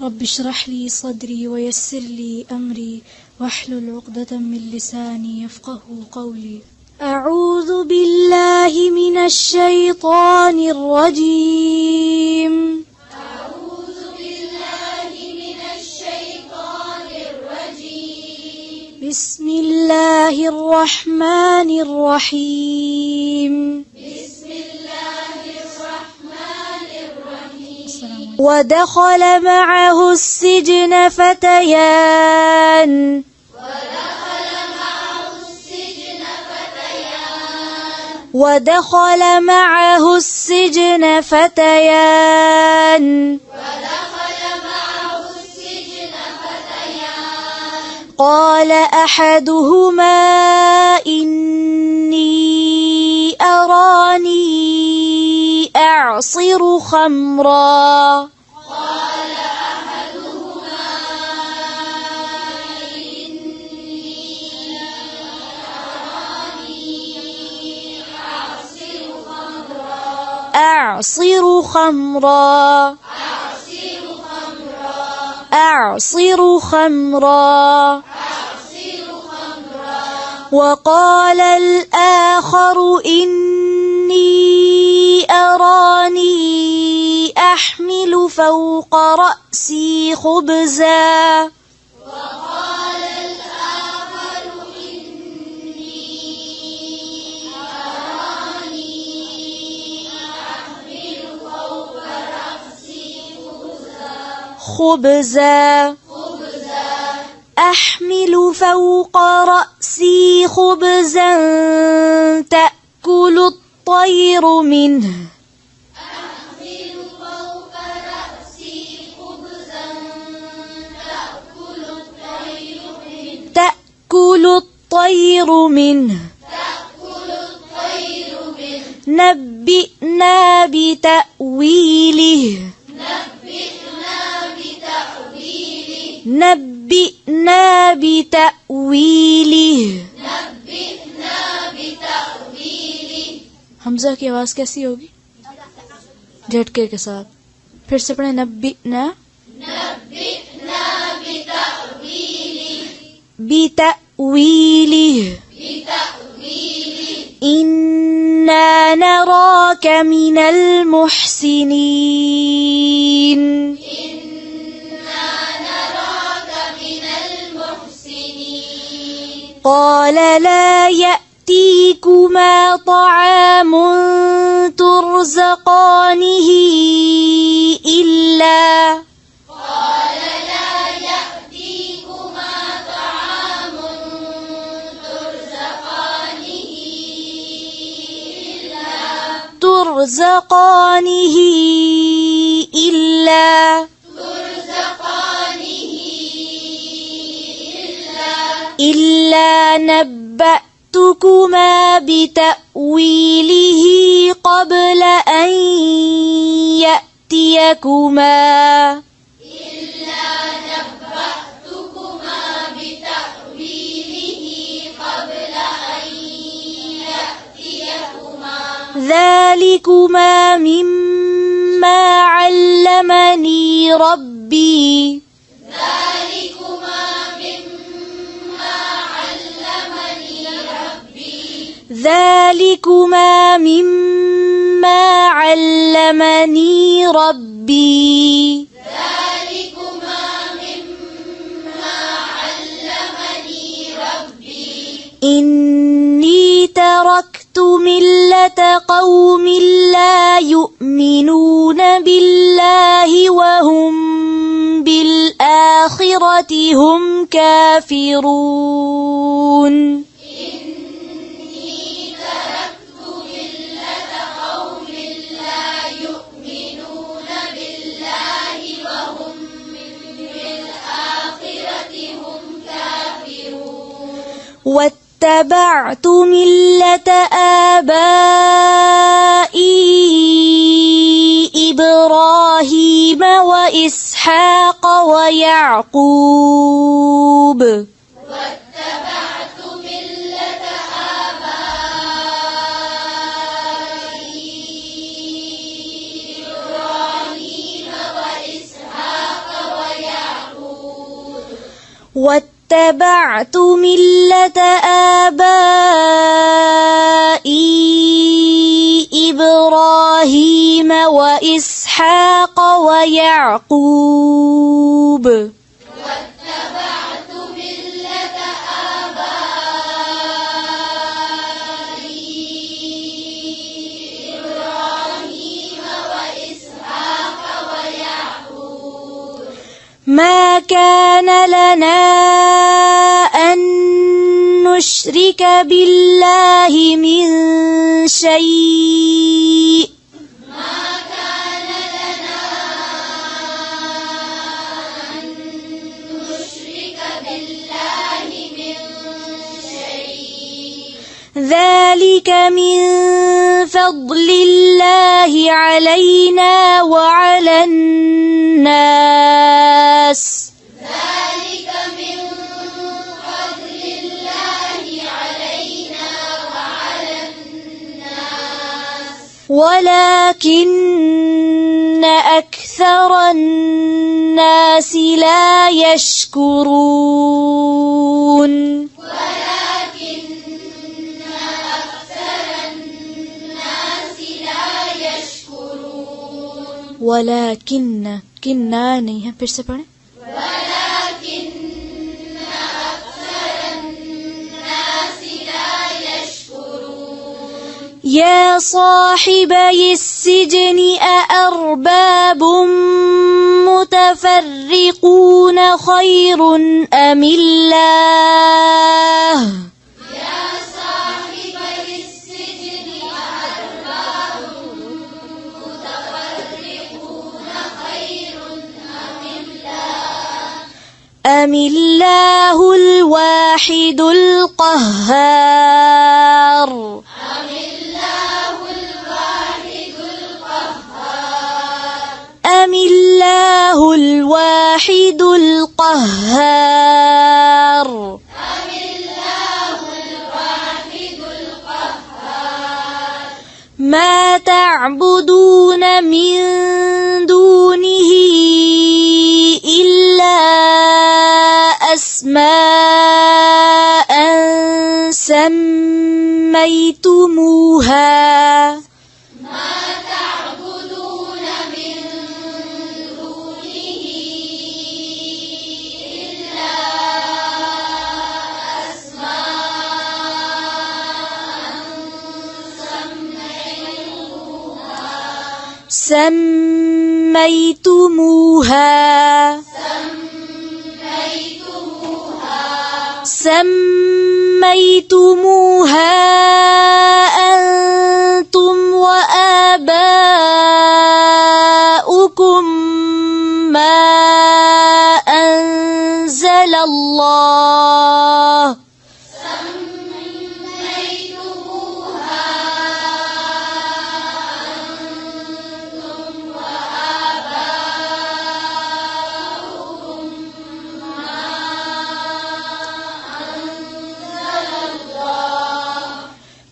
رب اشرح لي صدري ويسر لي أمري واحلل عقدة من لساني يفقه قولي. أعوذ بالله من الشيطان الرجيم. أعوذ بالله من الشيطان الرجيم. بسم الله الرحمن الرحيم. بسم الله الرحمن الرحيم. ودخل معه السجن فتيان. ودخل معه السجن فتيان. قال أحدهما إني أراني أعصر خمرا. أعصر خمرا. أعصر خمرا. وقال الآخر إني أراني أحمل فوق رأسي خبزا. خبزا. أحمل فوق رأسي خبزا تأكل الطير منه. تأكل الطير منه. نبئنا بتأويله. نبئنا بتأويله. हमजा की आवाज कैसी होगी? झटके के साथ। फिर से पढ़े नब्बिना बितअवीलिह इन्ना नराक मिनल मुहसिनीन। قال لا يأتيكما طعام ترزقانه إلا ترزقانه إلا نبأتكما بتأويله قبل أن يأتيكما. ذلكما مما علمني ربي. ذلكما مما علمني ربي. إني تركت ملة قوم لا يؤمنون بالله وهم بالآخرة هم كافرون. واتبعت ملة آبائي إبراهيم وإسحاق ويعقوب. واتبعت ملة آبائي إبراهيم وإسحاق ويعقوب واتبعت ملة آبائي إبراهيم وإسحاق ويعقوب ما كان لنا أن نشرك بالله من شيء ما كان لنا أن نشرك بالله من شيء ذلك من فضل الله علينا وعلى الناس ذلك من فضل الله علينا وعلى الناس ولكن أكثر الناس لا يشكرون ولكن أكثر الناس لا يشكرون ولكن किन्ना नहीं है फिर से पढ़ें ولكن أكثر الناس لا يشكرون يا صاحبي السجن أأرباب متفرقون خير أم الله يا صاحبي السجن أأرباب متفرقون خير أم الله الواحد القهار أم الله الواحد القهار أم الله الواحد القهار أم الله الواحد القهار ما تعبدون من دونه إلا أسماء سميتموها ما تعبدون من دونه إلا أسماء سميتموها أنتم وآباؤكم ما أنزل الله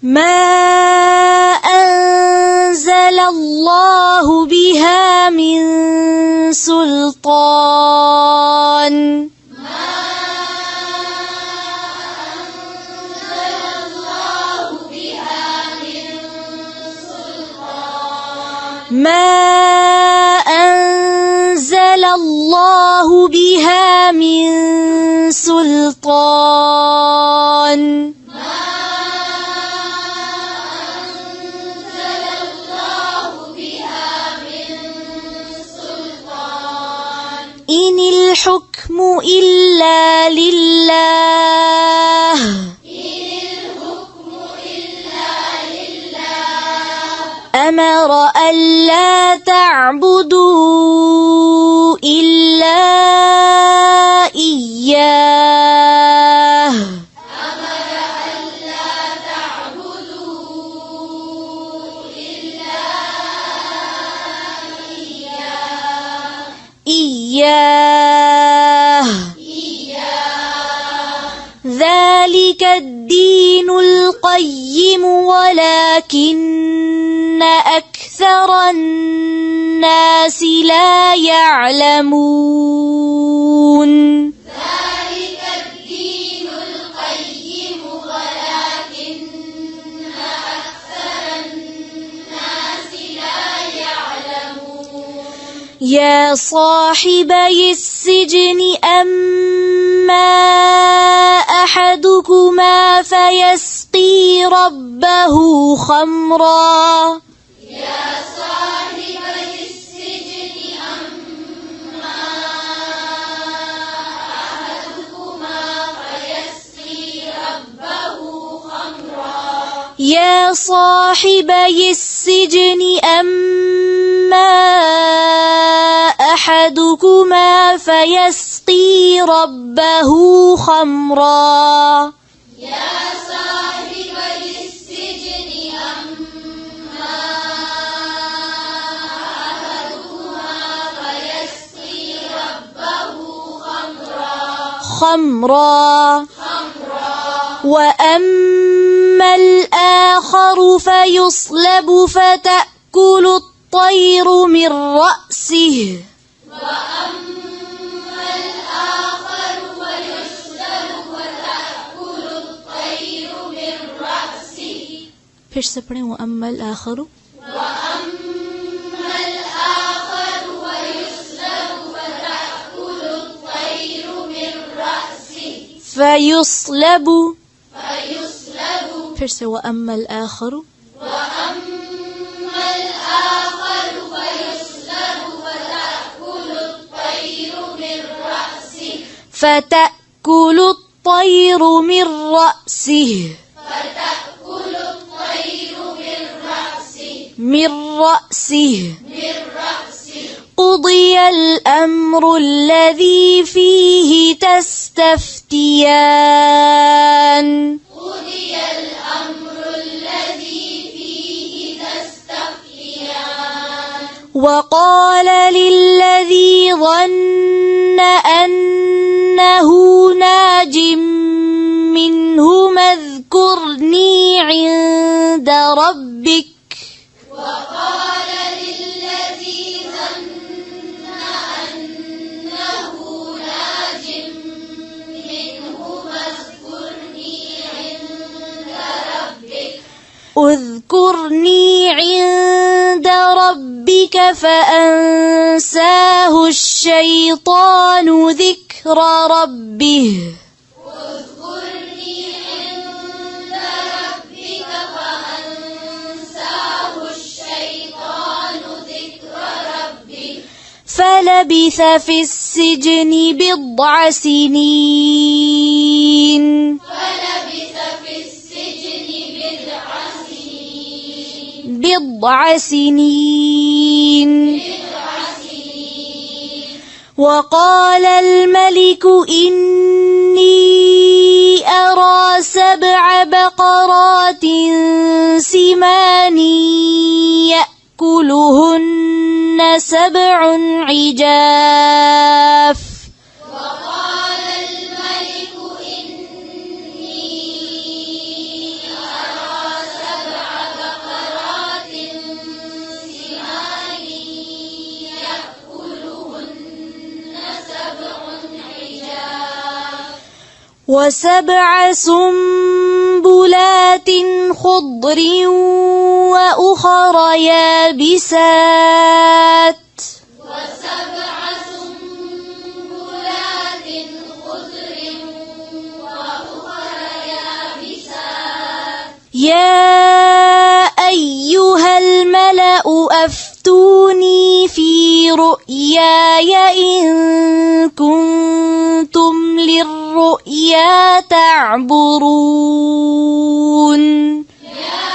ما أنزل الله بها من سلطان ما أنزل الله بها من سلطان إن الحكم إلا لله أمر ألا تعبدوا إلا إياه إياه ذلك الدين القيم ولكن أكثر الناس لا يعلمون ذلك يا صاحبي السجن أما أحدكما فيسقي ربه خمرا يا صاحبي السجن أما أحدكما فيسقي ربه خمرا يا صاحبي السجن أما أحدكما فيسقي ربه خمرا يا صاحبي السجن أما أحدكما فيسقي ربه خمرا وأما الآخر فيصلب فتأكل الطير من رأسه وأما الآخر فيسلب وتأكل الطير من رأسه फिर से पढ़ें وأما الآخر وأما الآخر فيسلب وتأكل الطير من رأسه فيصلب فيسلب फिर से وأما الآخر وأما الآخر فيسلب وتأكل الطير من رأسه فتأكل الطير من رأسه فتأكل الطير من رأسه من رأسه قضي الأمر الذي فيه تستفتيان قضي الأمر الذي فيه تستفتيان وقال للذي ظن أنه ناج منهما اذكرني عند ربك وقال للذي ظن أنه ناج منهما اذكرني عند ربك فأنساه الشيطان ذكر ربه اذكرني عند ربك فأنساه الشيطان ذكر ربه فلبث في السجن بضع سنين فلبث في السجن بضع سنين وقال الملك إني أرى 7 بقرات سمان يأكلهن 7 عجاف وقال الملك إني أرى 7 بقرات سمان يأكلهن 7 عجاف و7 سنبلات خضر وأخر يابسات و7 سنبلات خضر وأخر يابسات يا أيها الملأ أفتوني في رؤياي إن كنتم للرؤيا تعبرون يا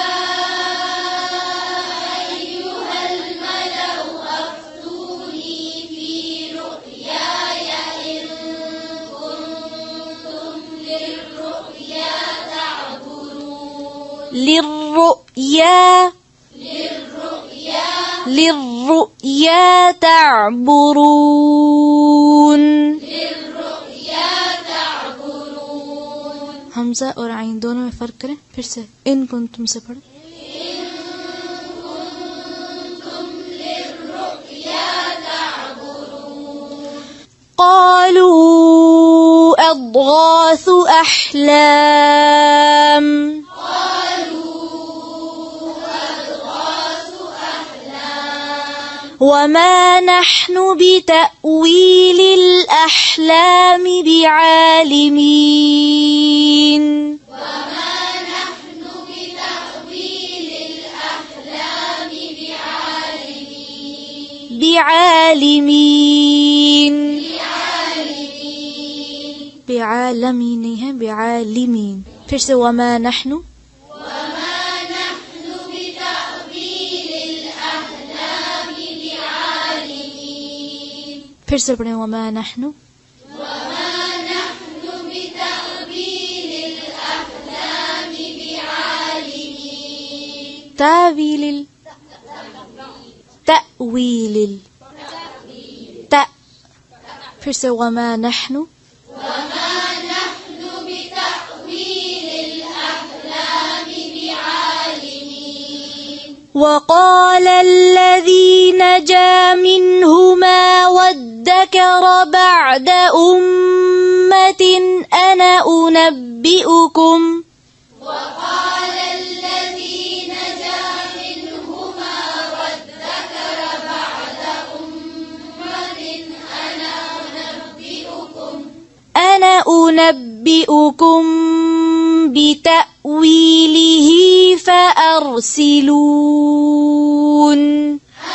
أيها الملأ أفتوني في رؤياي إن كنتم للرؤيا تعبرون للرؤيا تعبرون हमजा और आइन दोनों में फर्क करें फिर से इन कुंतुम से पढ़ो قالوا أضغاث أحلام وما نحن بتأويل الأحلام بعالمين وما نحن بتأويل الأحلام بعالمين بعالمين है بعالمين फिर से وما نحن بتأويل الأحلام بعالمين फिर से पढ़ें وما نحن بتأويل الأحلام بعالمين تأويل تأويل फिर से وما نحن بتأويل الأحلام بعالمين وقال الذي نجا منهما وادكر بعد أمة أنا أنبئكم وقال الذي نجا منهما وادكر بعد أمة أنا أنبئكم بتأويله فأرسلون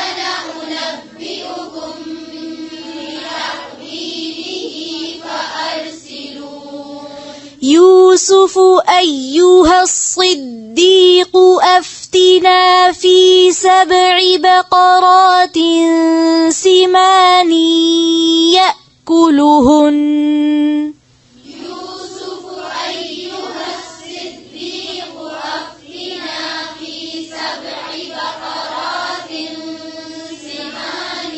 أنا أنبئكم بتأويله فأرسلون يوسف أيها الصديق أفتنا في 7 بقرات سمان يأكلهن يوسف أيها الصديق أفتنا في 7 بقرات سمان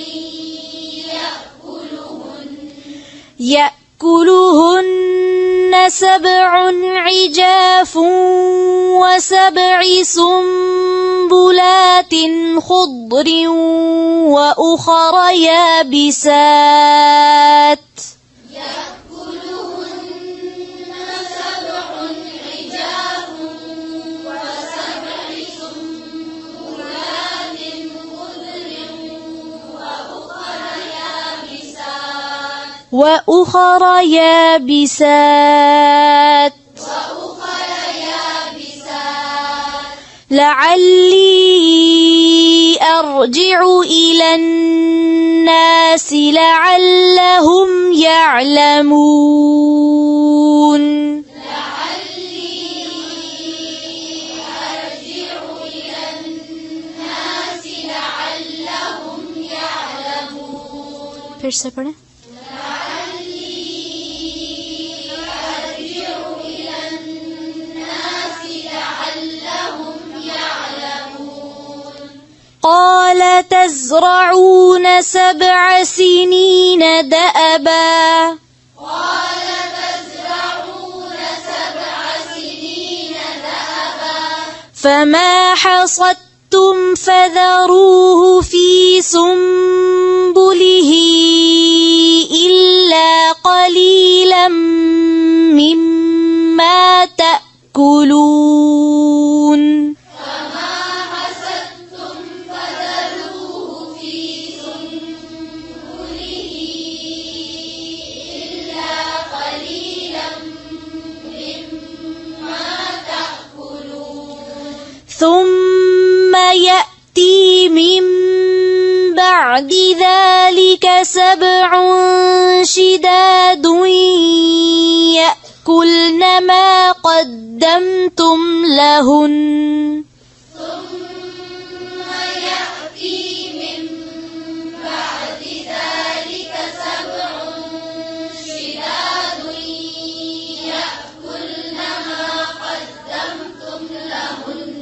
يأكلهن 7 عجاف و7 سنبلات خضر وأخر يابسات يأكلهن 7 عجاف و7 سنبلات خضر وأخر يابسات لعلي أرجع إلى الناس لعلهم يعلمون फिर से पढ़ें قال تزرعون 7 سنين دأبا قال تزرعون 7 سنين دأبا فما حصدتم فذروه في سنبله إلا قليلا مما تأكلون ثم يأتي من بعد ذلك 7 شداد يأكلن ما قدمتم لهن ثم يأتي من بعد ذلك 7 شداد يأكلن ما قدمتم لهن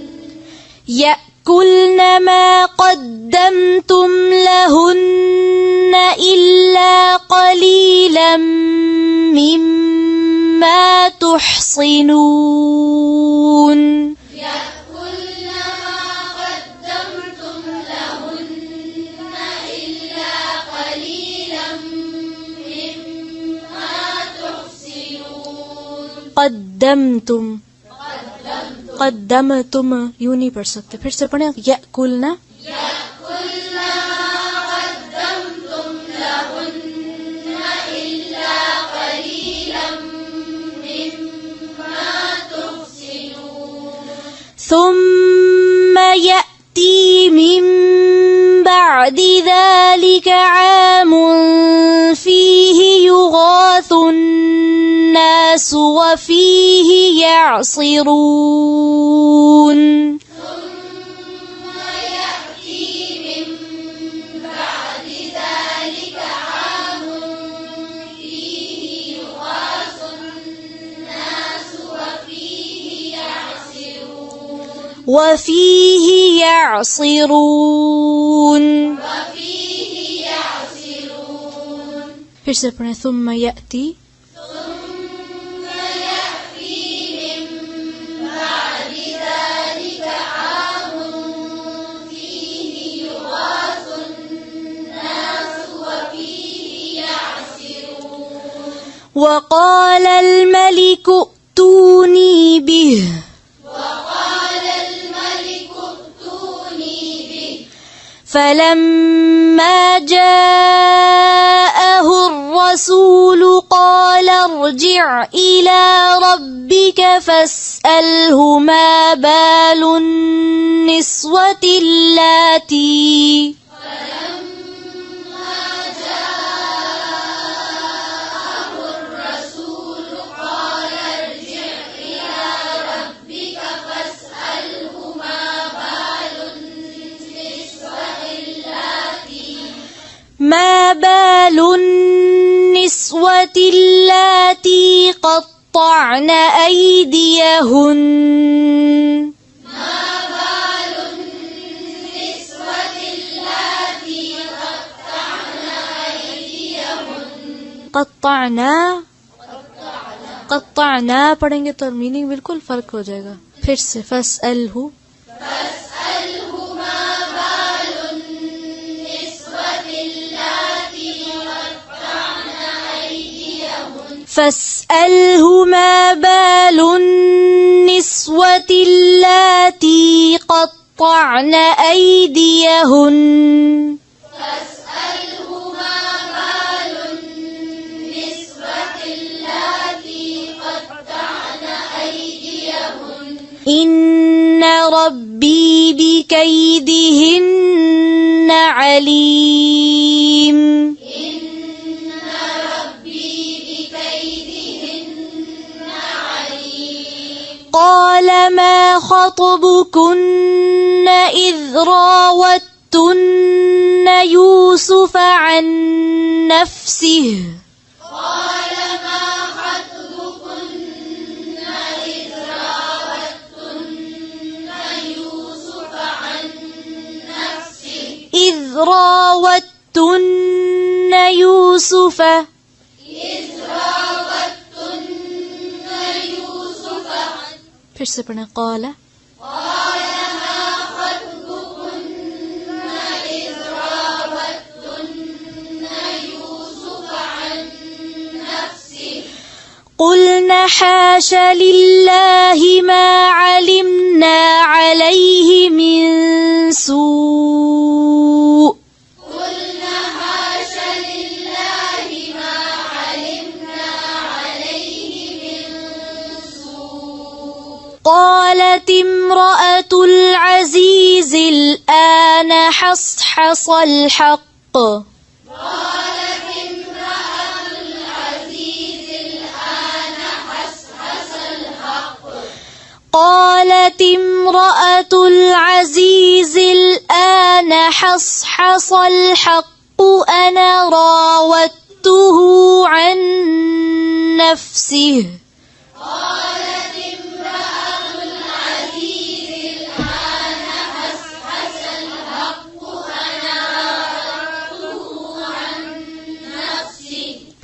يأكلن ما قدمتم لهن إلا قليلا مما تحصنون يأكلن ما قدمتم لهن إلا قليلا مما تحصنون قدمتم यूं नहीं पढ़ सकते फिर से पढ़ें यأकुलना يأكلن ما ثم يأتي من بعد ذلك عام فيه يغاث الناس وفيه يعصرون وفيه يعصرون फिर से पढ़ें ثم يأتي وقال الملك ائتوني به فلما جاءه الرسول قال ارجع إلى ربك فاسأله ما بال النسوة اللاتي ما بال النسوة اللاتي قطعن أيديهن قطعنا पढ़ेंगे तो मीनिंग बिल्कुल फर्क हो जाएगा फिर से फसअलहु فاسأله ما بال النسوة اللاتي قطعن أيديهن إن ربي بكيدهن عليم قال ما خطبكن إذ راوتن يوسف عن نفسه إذ راوتن يوسف फिर से पढ़ें قال قلنا حاش لله ما علمنا عليه من سوء قالت امرأة العزيز الآن حصحص الحق قالت امرأة العزيز الآن حصحص الحق أنا راودته عن نفسه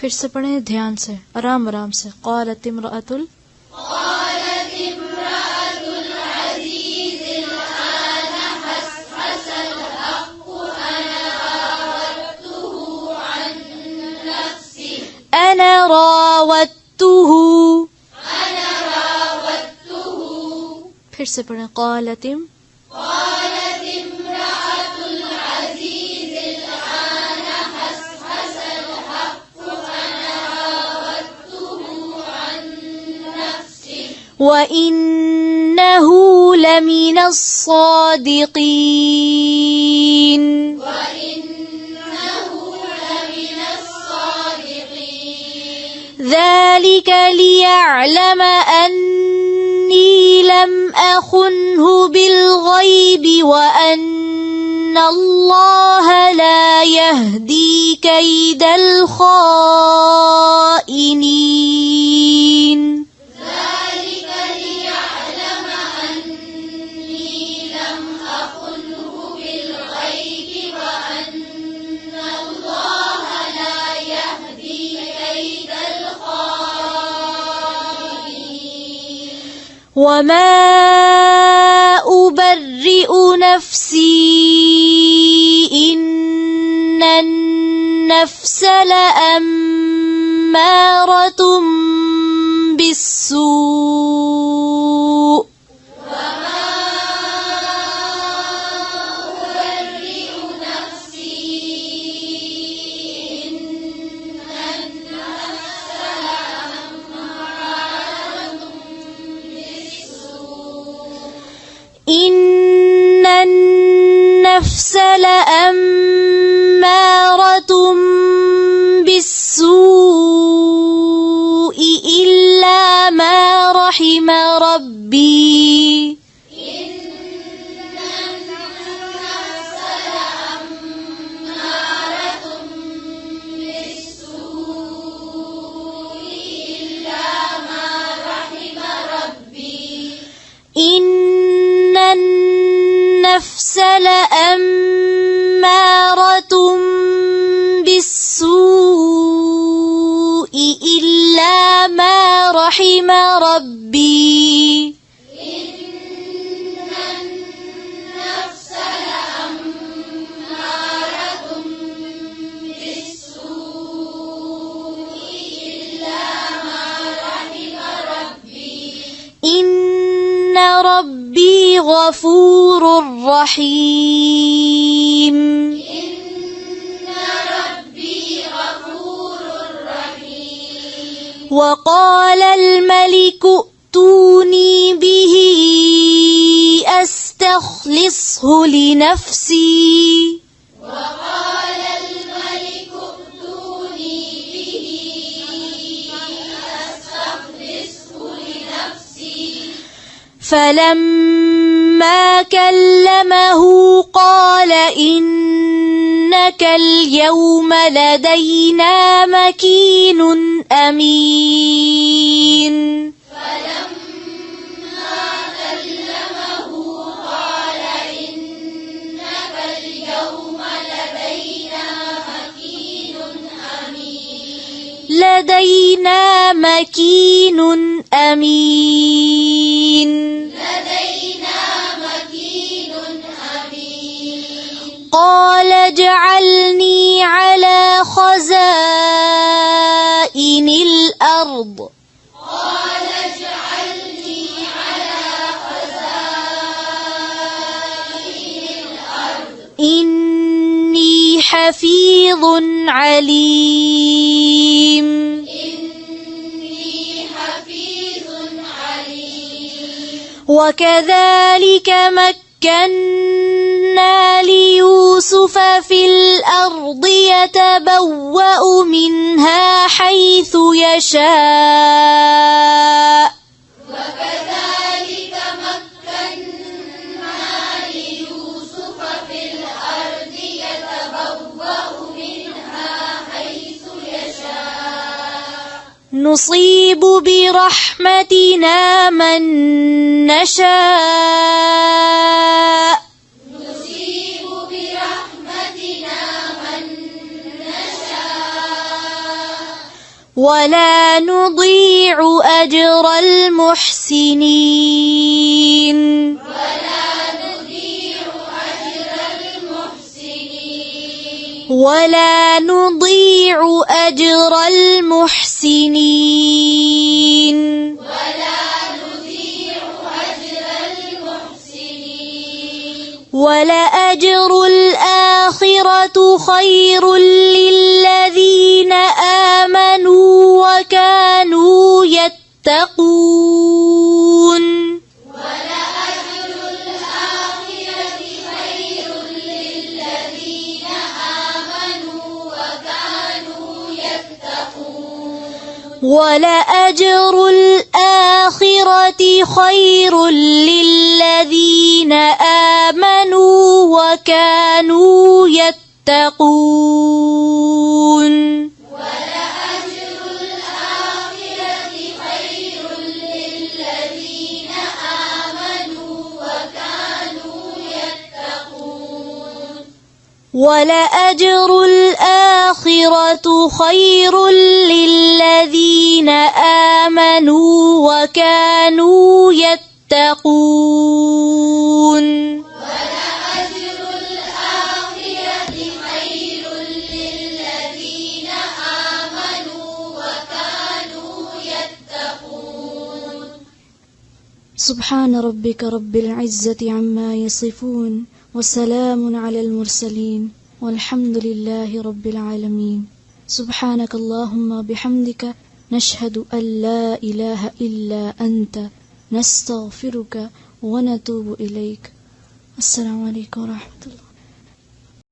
फिर से पढ़ें ध्यान से आराम आराम से قالت امرأة أنا راودته फिर से पढ़ें قالت وإنه لمن الصادقين ذلك ليعلم أني لم أخنه بالغيب وأن الله لا يهدي كيد الخائنين وما أبرئ نفسي إن النفس لأمارة بالسوء إن النفس لأمارة بالسوء إلا ما رحم ربي إن النفس لأمارة بالسوء إلا ما رحم ربي إن ربي غفور رحيم وقال الملك ائتوني به أستخلصه لنفسي فلما كلمه قال إنك اليوم لدينا مكين أمين لدينا مكين أمين قال اجعلني على خزائن الأرض إني حفيظ عليم وكذلك مكنا ليوسف في الأرض يتبوأ منها حيث يشاء نصيب برحمتنا من نشاء ولا نضيع أجر المحسنين ولا نضيع أجر المحسنين ولأجر الآخرة خير للذين آمنوا وكانوا يتقون ولأجر الآخرة خير للذين آمنوا وكانوا يتقون ولأجر الآخرة خير للذين آمنوا وكانوا يتقون ولأجر الآخرة خير للذين آمنوا وكانوا يتقون ولأجر الآخرة خير للذين آمنوا وكانوا يتقون سبحان ربك رب العزة عما يصفون وسلام على المرسلين والحمد لله رب العالمين سبحانك اللهم بحمدك نشهد أن لا إله إلا أنت نستغفرك ونتوب إليك السلام عليكم ورحمة الله